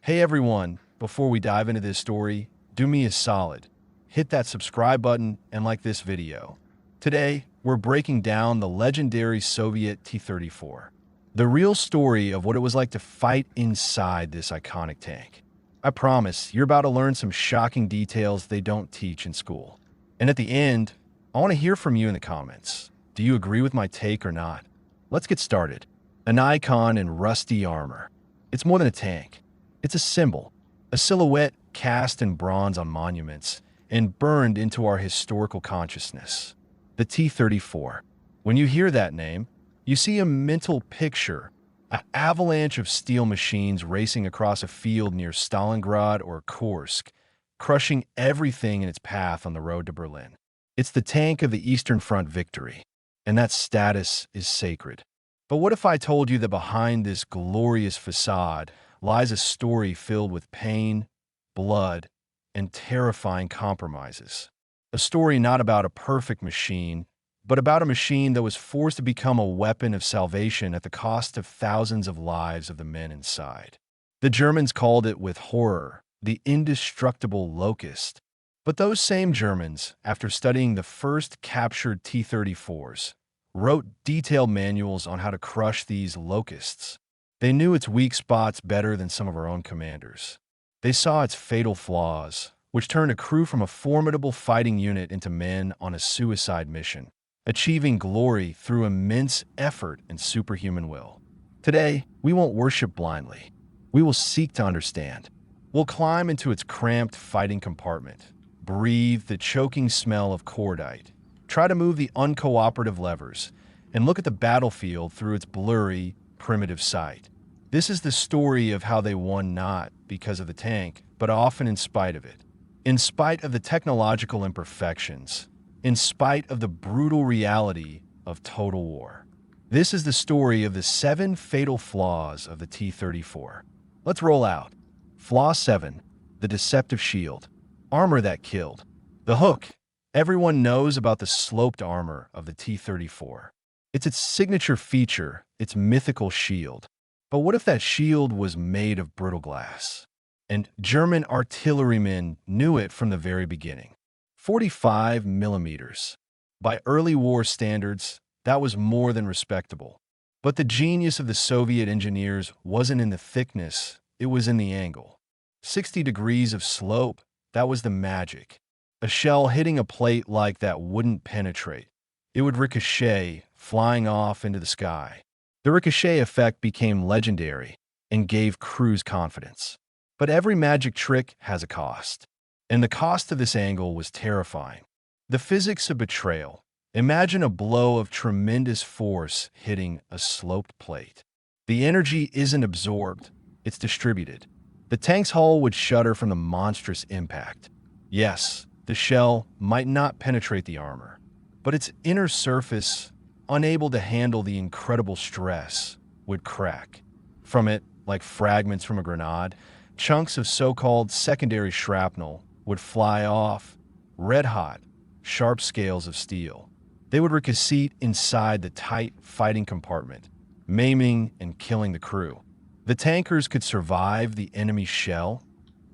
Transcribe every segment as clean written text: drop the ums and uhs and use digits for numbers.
Hey everyone, before we dive into this story, do me a solid. Hit that subscribe button and like this video. Today, we're breaking down the legendary Soviet T-34, the real story of what it was like to fight inside this iconic tank. I promise, you're about to learn some shocking details they don't teach in school. And at the end, I want to hear from you in the comments. Do you agree with my take or not? Let's get started. An icon in rusty armor. It's more than a tank. It's a symbol, a silhouette cast in bronze on monuments and burned into our historical consciousness. The T-34. When you hear that name, you see a mental picture, an avalanche of steel machines racing across a field near Stalingrad or Kursk, crushing everything in its path on the road to Berlin. It's the tank of the Eastern Front victory, and that status is sacred. But what if I told you that behind this glorious facade lies a story filled with pain, blood, and terrifying compromises? A story not about a perfect machine, but about a machine that was forced to become a weapon of salvation at the cost of thousands of lives of the men inside. The Germans called it with horror the indestructible locust. But those same Germans, after studying the first captured T-34s, wrote detailed manuals on how to crush these locusts. They knew its weak spots better than some of our own commanders. They saw its fatal flaws, which turned a crew from a formidable fighting unit into men on a suicide mission, achieving glory through immense effort and superhuman will. Today, we won't worship blindly. We will seek to understand. We'll climb into its cramped fighting compartment, breathe the choking smell of cordite, try to move the uncooperative levers, and look at the battlefield through its blurry, primitive sight. This is the story of how they won not because of the tank, but often in spite of it. In spite of the technological imperfections, in spite of the brutal reality of total war. This is the story of the 7 fatal flaws of the T-34. Let's roll out. Flaw 7, the deceptive shield. Armor that killed. The hook. Everyone knows about the sloped armor of the T-34. It's its signature feature, its mythical shield. But what if that shield was made of brittle glass? And German artillerymen knew it from the very beginning. 45 millimeters. By early war standards, that was more than respectable. But the genius of the Soviet engineers wasn't in the thickness, it was in the angle. 60 degrees of slope, that was the magic. A shell hitting a plate like that wouldn't penetrate. It would ricochet, flying off into the sky. The ricochet effect became legendary and gave crews confidence. But every magic trick has a cost. And the cost of this angle was terrifying. The physics of betrayal. Imagine a blow of tremendous force hitting a sloped plate. The energy isn't absorbed, it's distributed. The tank's hull would shudder from the monstrous impact. Yes, the shell might not penetrate the armor, but its inner surface, unable to handle the incredible stress, would crack. From it, like fragments from a grenade, chunks of so-called secondary shrapnel would fly off, red-hot, sharp scales of steel. They would ricochet inside the tight fighting compartment, maiming and killing the crew. The tankers could survive the enemy's shell,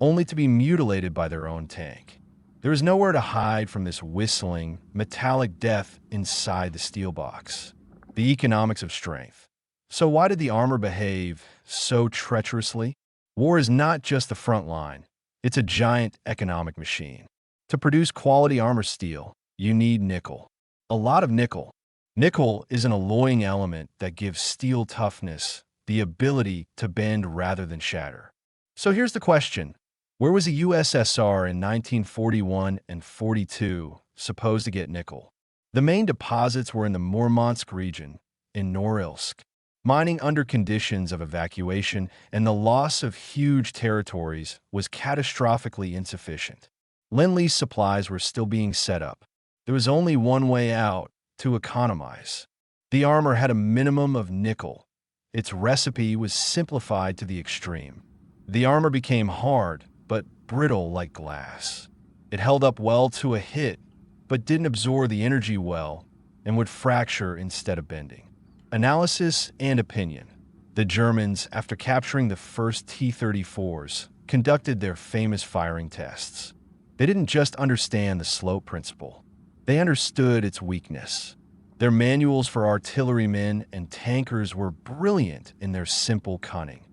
only to be mutilated by their own tank. There was nowhere to hide from this whistling, metallic death inside the steel box. The economics of strength. So why did the armor behave so treacherously? War is not just the front line. It's a giant economic machine. To produce quality armor steel, you need nickel. A lot of nickel. Nickel is an alloying element that gives steel toughness, the ability to bend rather than shatter. So here's the question. Where was the USSR in 1941 and 42 supposed to get nickel? The main deposits were in the Murmansk region, in Norilsk. Mining under conditions of evacuation and the loss of huge territories was catastrophically insufficient. Lend-lease supplies were still being set up. There was only one way out, to economize. The armor had a minimum of nickel. Its recipe was simplified to the extreme. The armor became hard, but brittle like glass. It held up well to a hit, but didn't absorb the energy well and would fracture instead of bending. Analysis and opinion. The Germans, after capturing the first T-34s, conducted their famous firing tests. They didn't just understand the slope principle. They understood its weakness. Their manuals for artillerymen and tankers were brilliant in their simple cunning.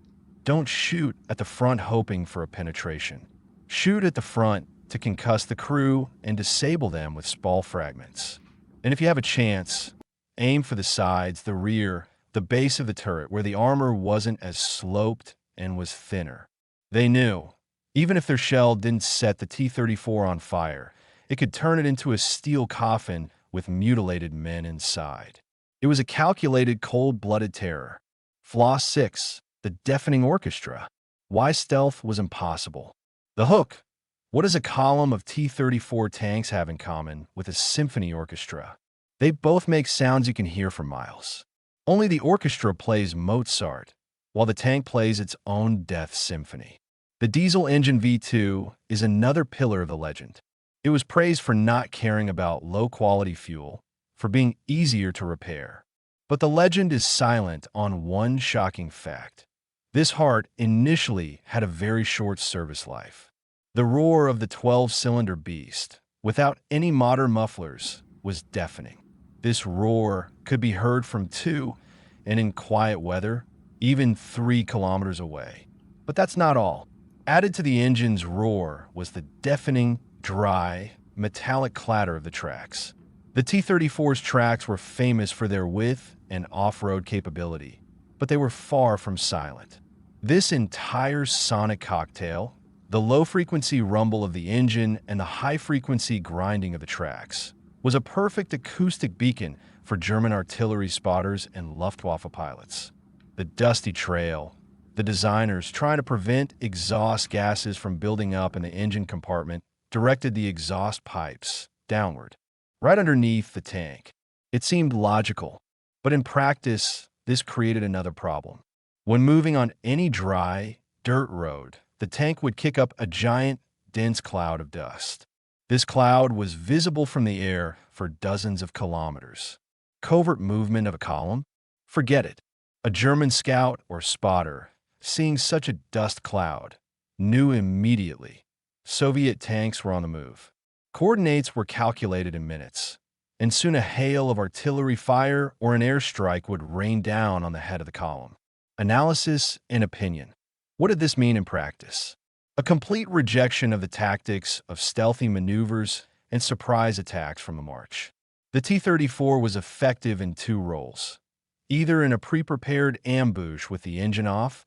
Don't shoot at the front hoping for a penetration. Shoot at the front to concuss the crew and disable them with spall fragments. And if you have a chance, aim for the sides, the rear, the base of the turret where the armor wasn't as sloped and was thinner. They knew, even if their shell didn't set the T-34 on fire, it could turn it into a steel coffin with mutilated men inside. It was a calculated, cold-blooded terror. Flaw 6, the deafening orchestra. Why stealth was impossible. The hook. What does a column of T-34 tanks have in common with a symphony orchestra? They both make sounds you can hear for miles. Only the orchestra plays Mozart, while the tank plays its own death symphony. The diesel engine V2 is another pillar of the legend. It was praised for not caring about low-quality fuel, for being easier to repair. But the legend is silent on one shocking fact. This heart initially had a very short service life. The roar of the 12-cylinder beast, without any modern mufflers, was deafening. This roar could be heard from 2, and in quiet weather, even 3 kilometers away. But that's not all. Added to the engine's roar was the deafening, dry, metallic clatter of the tracks. The T-34's tracks were famous for their width and off-road capability, but they were far from silent. This entire sonic cocktail, the low-frequency rumble of the engine and the high-frequency grinding of the tracks, was a perfect acoustic beacon for German artillery spotters and Luftwaffe pilots. The dusty trail, the designers trying to prevent exhaust gases from building up in the engine compartment, directed the exhaust pipes downward, right underneath the tank. It seemed logical, but in practice, this created another problem. When moving on any dry, dirt road, the tank would kick up a giant, dense cloud of dust. This cloud was visible from the air for dozens of kilometers. Covert movement of a column? Forget it. A German scout or spotter, seeing such a dust cloud, knew immediately Soviet tanks were on the move. Coordinates were calculated in minutes, and soon a hail of artillery fire or an airstrike would rain down on the head of the column. Analysis and opinion. What did this mean in practice? A complete rejection of the tactics of stealthy maneuvers and surprise attacks from the march. The T-34 was effective in 2 roles, either in a pre-prepared ambush with the engine off,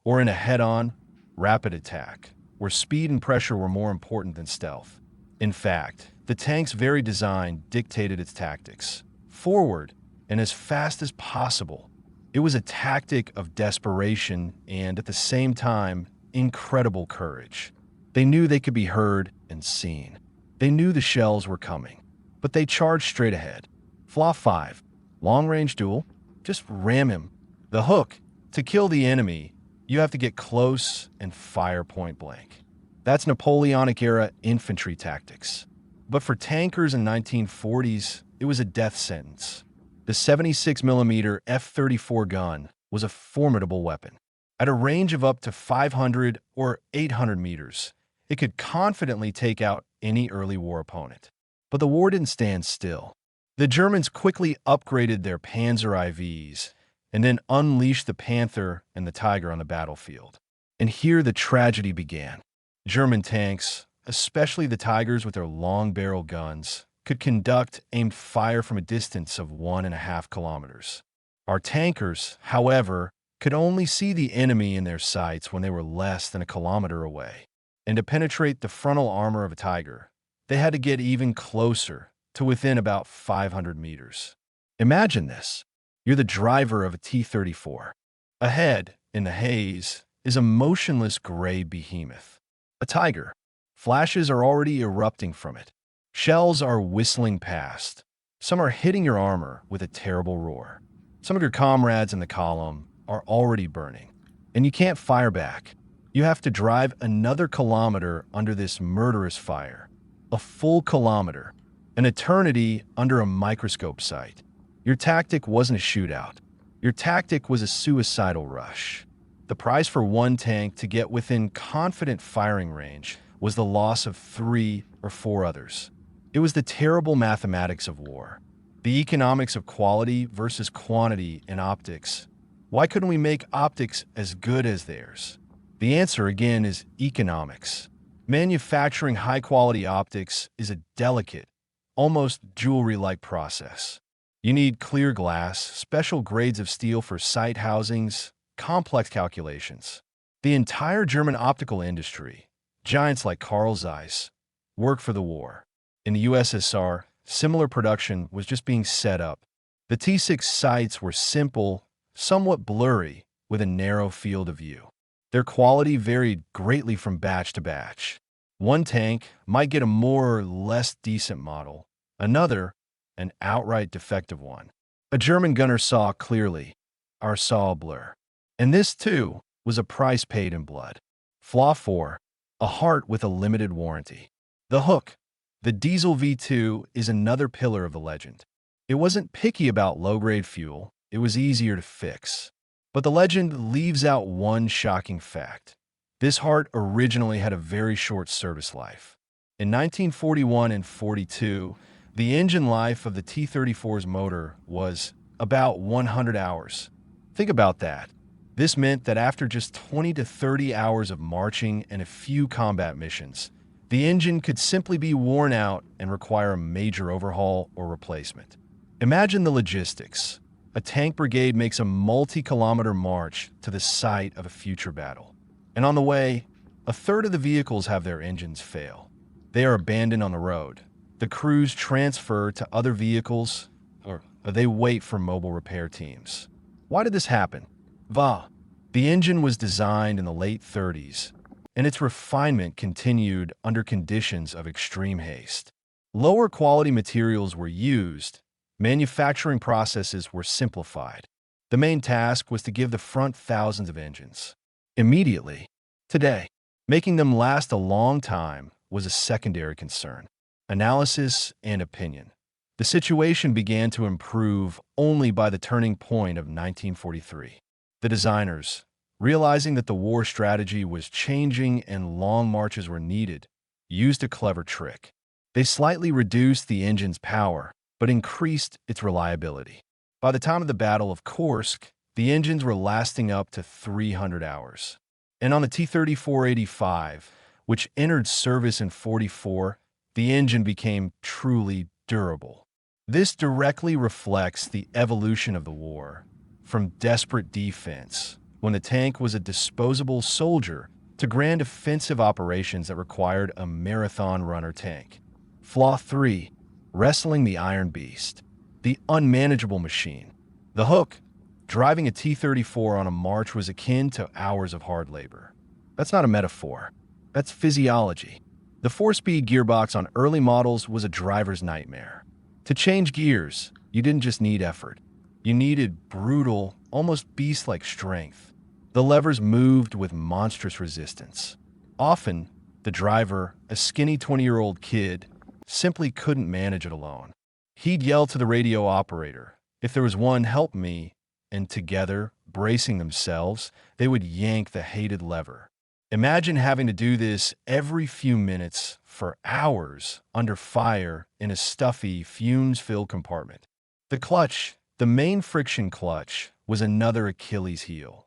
or in a head-on, rapid attack, where speed and pressure were more important than stealth. In fact, the tank's very design dictated its tactics. Forward, and as fast as possible. It was a tactic of desperation and, at the same time, incredible courage. They knew they could be heard and seen. They knew the shells were coming, but they charged straight ahead. Flaw 5. Long-range duel. Just ram him. The hook. To kill the enemy, you have to get close and fire point blank. That's Napoleonic-era infantry tactics. But for tankers in 1940s, it was a death sentence. The 76mm F-34 gun was a formidable weapon. At a range of up to 500 or 800 meters, it could confidently take out any early war opponent. But the war didn't stand still. The Germans quickly upgraded their Panzer IVs and then unleashed the Panther and the Tiger on the battlefield. And here the tragedy began. German tanks, especially the Tigers with their long barrel guns, could conduct aimed fire from a distance of 1.5 kilometers. Our tankers, however, could only see the enemy in their sights when they were less than a kilometer away. And to penetrate the frontal armor of a Tiger, they had to get even closer, to within about 500 meters. Imagine this. You're the driver of a T-34. Ahead, in the haze, is a motionless gray behemoth. A Tiger. Flashes are already erupting from it. Shells are whistling past. Some are hitting your armor with a terrible roar. Some of your comrades in the column are already burning, and you can't fire back. You have to drive another kilometer under this murderous fire. A full kilometer. An eternity under a microscope sight. Your tactic wasn't a shootout. Your tactic was a suicidal rush. The price for one tank to get within confident firing range was the loss of 3 or 4 others. It was the terrible mathematics of war. The economics of quality versus quantity in optics. Why couldn't we make optics as good as theirs? The answer again is economics. Manufacturing high-quality optics is a delicate, almost jewelry-like process. You need clear glass, special grades of steel for sight housings, complex calculations. The entire German optical industry, giants like Carl Zeiss, worked for the war. In the USSR, similar production was just being set up. The T-6 sights were simple, somewhat blurry, with a narrow field of view. Their quality varied greatly from batch to batch. One tank might get a more or less decent model, another, an outright defective one. A German gunner saw clearly, ours saw a blur. And this, too, was a price paid in blood. Flaw 4. A heart with a limited warranty. The hook. The diesel V2 is another pillar of the legend. It wasn't picky about low-grade fuel, it was easier to fix. But the legend leaves out one shocking fact. This heart originally had a very short service life. In 1941 and 42, the engine life of the T-34's motor was about 100 hours. Think about that. This meant that after just 20 to 30 hours of marching and a few combat missions, the engine could simply be worn out and require a major overhaul or replacement. Imagine the logistics. A tank brigade makes a multi-kilometer march to the site of a future battle. And on the way, a third of the vehicles have their engines fail. They are abandoned on the road. The crews transfer to other vehicles, or they wait for mobile repair teams. Why did this happen? The engine was designed in the late 30s, and its refinement continued under conditions of extreme haste. Lower quality materials were used, manufacturing processes were simplified. The main task was to give the front thousands of engines immediately. Today, making them last a long time was a secondary concern. Analysis and opinion. The situation began to improve only by the turning point of 1943. The designers, realizing that the war strategy was changing and long marches were needed, used a clever trick. They slightly reduced the engine's power, but increased its reliability. By the time of the Battle of Kursk, the engines were lasting up to 300 hours. And on the T-34-85, which entered service in 44, the engine became truly durable. This directly reflects the evolution of the war, from desperate defense, when the tank was a disposable soldier, to grand offensive operations that required a marathon runner tank. Flaw 3. Wrestling the Iron Beast. The unmanageable machine. The hook. Driving a T-34 on a march was akin to hours of hard labor. That's not a metaphor. That's physiology. The 4-speed gearbox on early models was a driver's nightmare. To change gears, you didn't just need effort. You needed brutal, almost beast-like strength. The levers moved with monstrous resistance. Often, the driver, a skinny 20-year-old kid, simply couldn't manage it alone. He'd yell to the radio operator, "If there was one, help me," and together, bracing themselves, they would yank the hated lever. Imagine having to do this every few minutes for hours under fire in a stuffy, fumes-filled compartment. The clutch, the main friction clutch, was another Achilles heel.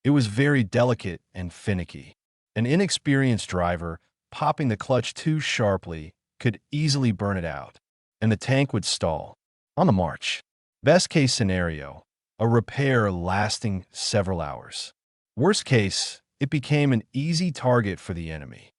It was very delicate and finicky. An inexperienced driver, popping the clutch too sharply, could easily burn it out, and the tank would stall. On the march. Best case scenario, a repair lasting several hours. Worst case, it became an easy target for the enemy.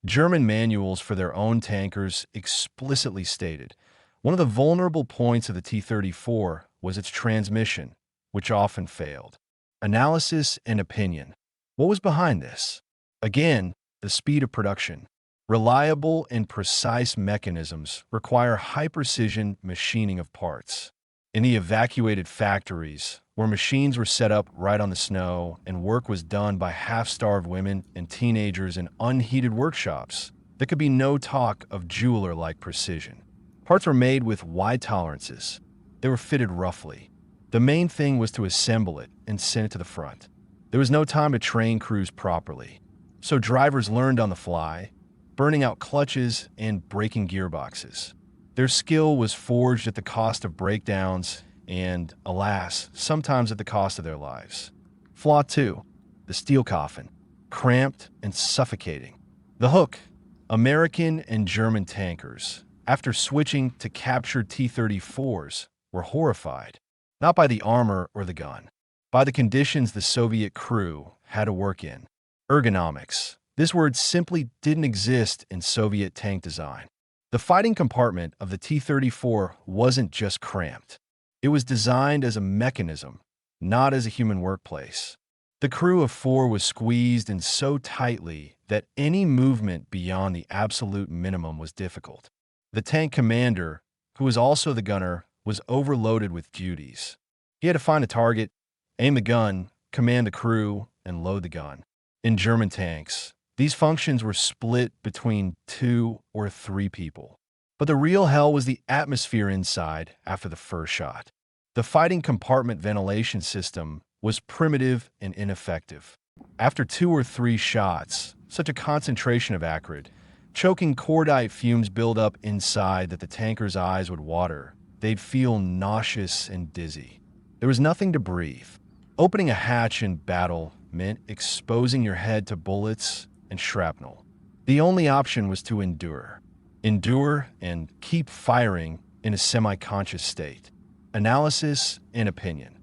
German manuals for their own tankers explicitly stated, one of the vulnerable points of the T-34 was its transmission, which often failed. Analysis and opinion. What was behind this? Again, the speed of production. Reliable and precise mechanisms require high-precision machining of parts. In the evacuated factories, where machines were set up right on the snow and work was done by half-starved women and teenagers in unheated workshops, there could be no talk of jeweler-like precision. Parts were made with wide tolerances. They were fitted roughly. The main thing was to assemble it and send it to the front. There was no time to train crews properly, so drivers learned on the fly, burning out clutches and breaking gearboxes. Their skill was forged at the cost of breakdowns and, alas, sometimes at the cost of their lives. Flaw 2. The steel coffin. Cramped and suffocating. The hook. American and German tankers, after switching to captured T-34s, were horrified, not by the armor or the gun, by the conditions the Soviet crew had to work in. Ergonomics. This word simply didn't exist in Soviet tank design. The fighting compartment of the T-34 wasn't just cramped. It was designed as a mechanism, not as a human workplace. The crew of 4 was squeezed in so tightly that any movement beyond the absolute minimum was difficult. The tank commander, who was also the gunner, was overloaded with duties. He had to find a target, aim the gun, command the crew, and load the gun. In German tanks, these functions were split between 2 or 3 people. But the real hell was the atmosphere inside after the first shot. The fighting compartment ventilation system was primitive and ineffective. After 2 or 3 shots, such a concentration of acrid, choking cordite fumes build up inside that the tanker's eyes would water. They'd feel nauseous and dizzy. There was nothing to breathe. Opening a hatch in battle meant exposing your head to bullets and shrapnel. The only option was to endure. Endure and keep firing in a semi-conscious state. Analysis and opinion.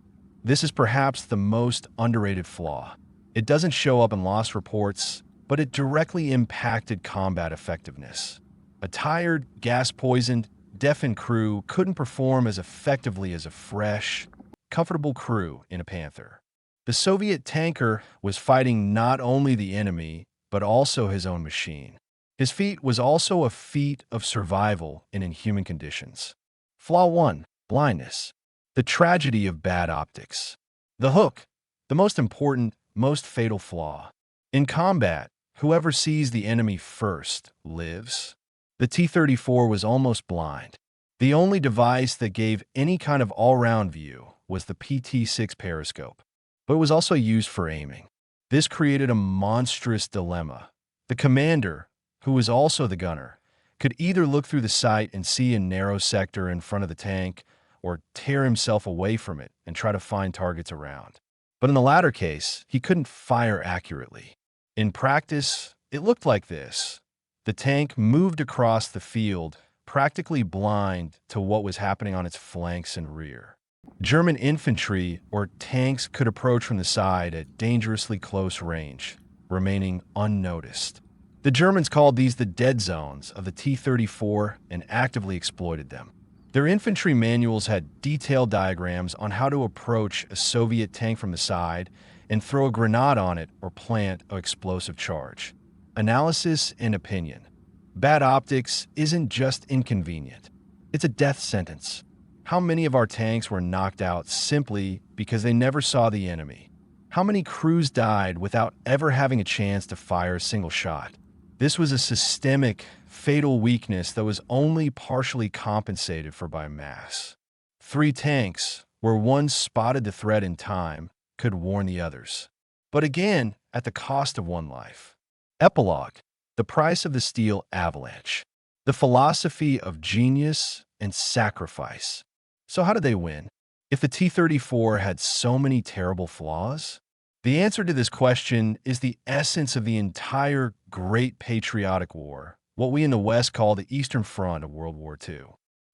This is perhaps the most underrated flaw. It doesn't show up in loss reports, but it directly impacted combat effectiveness. A tired, gas-poisoned, deafened crew couldn't perform as effectively as a fresh, comfortable crew in a Panther. The Soviet tanker was fighting not only the enemy, but also his own machine. His feat was also a feat of survival in inhuman conditions. Flaw 1. Blindness. The tragedy of bad optics. The hook. The most important, most fatal flaw. In combat, whoever sees the enemy first lives. The T-34 was almost blind. The only device that gave any kind of all-round view was the PT-6 periscope, but it was also used for aiming. This created a monstrous dilemma. The commander, who was also the gunner, could either look through the sight and see a narrow sector in front of the tank, or tear himself away from it and try to find targets around. But in the latter case, he couldn't fire accurately. In practice, it looked like this. The tank moved across the field, practically blind to what was happening on its flanks and rear. German infantry or tanks could approach from the side at dangerously close range, remaining unnoticed. The Germans called these the dead zones of the T-34 and actively exploited them. Their infantry manuals had detailed diagrams on how to approach a Soviet tank from the side and throw a grenade on it or plant an explosive charge. Analysis and opinion. Bad optics isn't just inconvenient. It's a death sentence. How many of our tanks were knocked out simply because they never saw the enemy? How many crews died without ever having a chance to fire a single shot? This was a systemic, fatal weakness that was only partially compensated for by mass. 3 tanks, where one spotted the threat in time, could warn the others. But again, at the cost of 1 life. Epilogue. The price of the steel avalanche. The philosophy of genius and sacrifice. So how did they win? If the T-34 had so many terrible flaws? The answer to this question is the essence of the entire Great Patriotic War, what we in the West call the Eastern Front of World War II.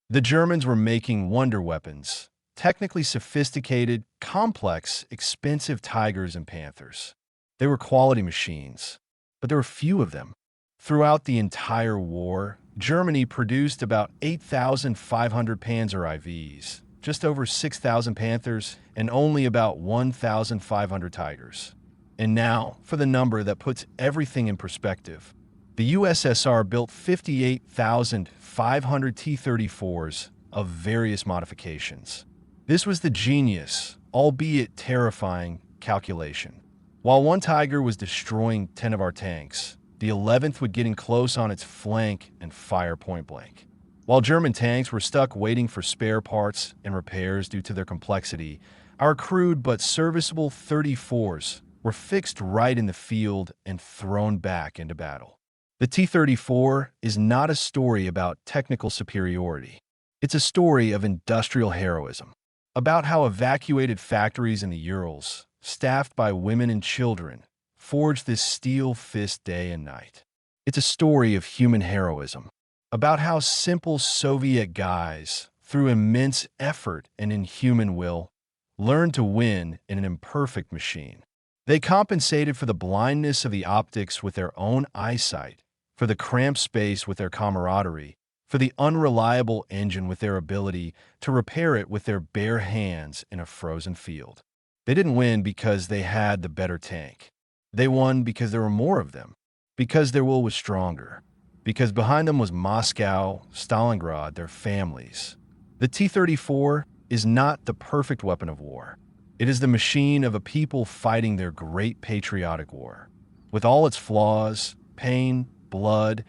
The Germans were making wonder weapons, technically sophisticated, complex, expensive Tigers and Panthers. They were quality machines, but there were few of them. Throughout the entire war, Germany produced about 8,500 Panzer IVs, just over 6,000 Panthers, and only about 1,500 Tigers. And now, for the number that puts everything in perspective. The USSR built 58,500 T-34s of various modifications. This was the genius, albeit terrifying, calculation. While one Tiger was destroying 10 of our tanks, the 11th would get in close on its flank and fire point blank. While German tanks were stuck waiting for spare parts and repairs due to their complexity, our crude but serviceable 34s were fixed right in the field and thrown back into battle. The T-34 is not a story about technical superiority. It's a story of industrial heroism, about how evacuated factories in the Urals, staffed by women and children, forged this steel fist day and night. It's a story of human heroism, about how simple Soviet guys, through immense effort and inhuman will, learned to win in an imperfect machine. They compensated for the blindness of the optics with their own eyesight, for the cramped space with their camaraderie, for the unreliable engine with their ability to repair it with their bare hands in a frozen field. They didn't win because they had the better tank. They won because there were more of them, because their will was stronger, because behind them was Moscow, Stalingrad, their families. The T-34 is not the perfect weapon of war. It is the machine of a people fighting their great patriotic war, with all its flaws, pain, blood,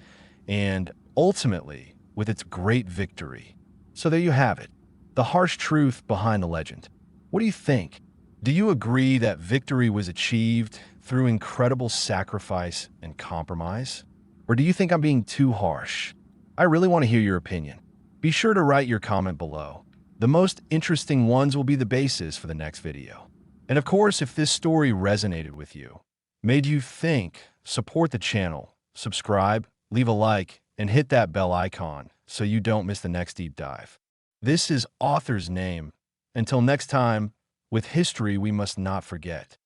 and, ultimately, with its great victory. So there you have it, the harsh truth behind the legend. What do you think? Do you agree that victory was achieved through incredible sacrifice and compromise? Or do you think I'm being too harsh? I really want to hear your opinion. Be sure to write your comment below. The most interesting ones will be the basis for the next video. And of course, if this story resonated with you, made you think, support the channel, subscribe, leave a like, and hit that bell icon so you don't miss the next deep dive. This is author's name. Until next time, with history we must not forget.